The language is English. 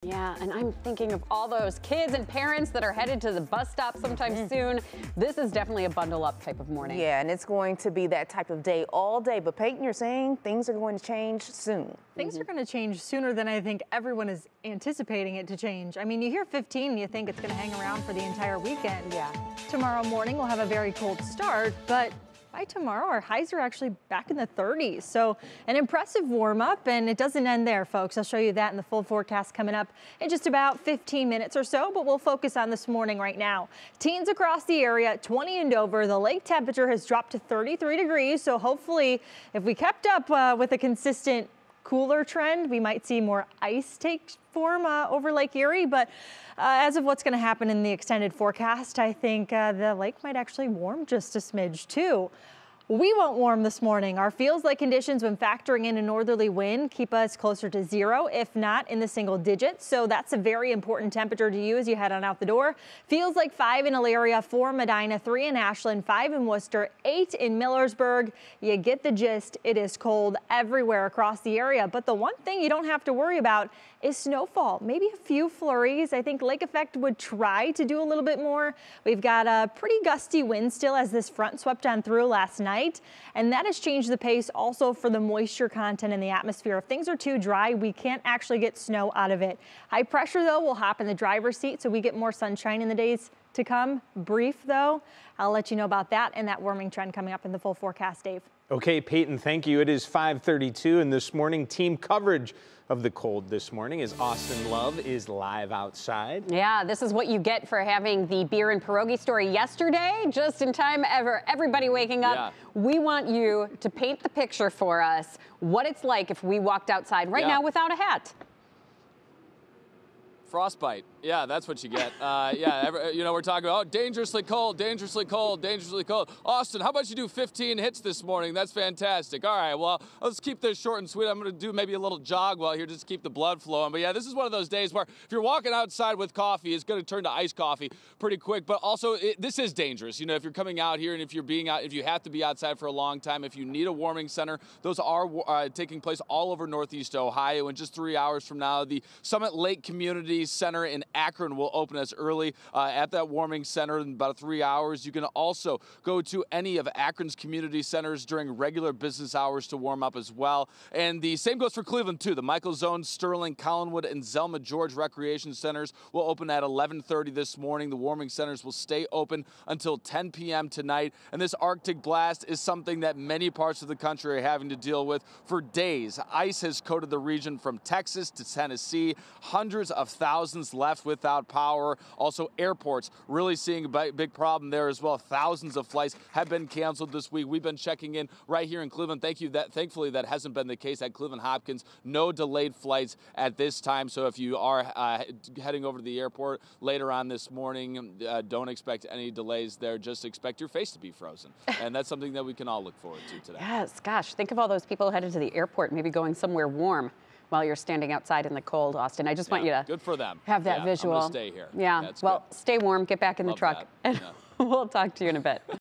Yeah, and I'm thinking of all those kids and parents that are headed to the bus stop sometime soon. This is definitely a bundle up type of morning. Yeah, and it's going to be that type of day all day. But Peyton, you're saying things are going to change soon. Things are going to change sooner than I think everyone is anticipating it to change. I mean, you hear 15 and you think it's going to hang around for the entire weekend. Yeah. Tomorrow morning we'll have a very cold start, but by tomorrow, our highs are actually back in the 30s. So an impressive warm up, and it doesn't end there, folks. I'll show you that in the full forecast coming up in just about 15 minutes or so, but we'll focus on this morning right now. Teens across the area, 20 and over. The lake temperature has dropped to 33 degrees. So hopefully, if we kept up with a consistent cooler trend, we might see more ice take form over Lake Erie. But as of what's going to happen in the extended forecast, I think the lake might actually warm just a smidge too. We won't warm this morning. Our feels-like conditions when factoring in a northerly wind keep us closer to 0, if not in the single digits. So that's a very important temperature to you as you head on out the door. Feels like 5 in Elyria, 4 in Medina, 3 in Ashland, 5 in Worcester, 8 in Millersburg. You get the gist. It is cold everywhere across the area. But the one thing you don't have to worry about is snowfall. Maybe a few flurries. I think lake effect would try to do a little bit more. We've got a pretty gusty wind still as this front swept on through last night. And that has changed the pace also for the moisture content in the atmosphere. If things are too dry, we can't actually get snow out of it. High pressure, though, will hop in the driver's seat, so we get more sunshine in the days to come. Brief, though. I'll let you know about that and that warming trend coming up in the full forecast, Dave. Okay, Peyton, thank you. It is 5:32, and this morning, team coverage of the cold this morning as Austin Love is live outside. Yeah, this is what you get for having the beer and pierogi story yesterday, just in time ever. Everybody waking up. Yeah. We want you to paint the picture for us, what it's like if we walked outside right now without a hat. Frostbite. Yeah, that's what you get. We're talking about dangerously cold, dangerously cold, dangerously cold. Austin, how about you do 15 hits this morning? That's fantastic. All right, well, let's keep this short and sweet. I'm going to do maybe a little jog while here just to keep the blood flowing. But yeah, this is one of those days where if you're walking outside with coffee, it's going to turn to iced coffee pretty quick. But also, this is dangerous. You know, if you're coming out here and if you have to be outside for a long time, if you need a warming center, those are taking place all over Northeast Ohio. In just 3 hours from now, the Summit Lake Community Center in Akron will open as early at that warming center in about 3 hours. You can also go to any of Akron's community centers during regular business hours to warm up as well. And the same goes for Cleveland, too. The Michael Zone, Sterling, Collinwood, and Zelma George Recreation Centers will open at 11:30 this morning. The warming centers will stay open until 10 p.m. tonight. And this Arctic blast is something that many parts of the country are having to deal with for days. Ice has coated the region from Texas to Tennessee. Hundreds of thousands left without power. Also, airports really seeing a big problem there as well. Thousands of flights have been canceled this week. We've been checking in right here in Cleveland. Thankfully, that hasn't been the case at Cleveland Hopkins. No delayed flights at this time. So if you are heading over to the airport later on this morning, don't expect any delays there. Just expect your face to be frozen. And that's something that we can all look forward to today. Yes, gosh, think of all those people headed to the airport, maybe going somewhere warm while you're standing outside in the cold, Austin. I just want you to good for them. Have that visual. I'm gonna stay here. Yeah, well, stay warm, get back in the truck, and we'll talk to you in a bit.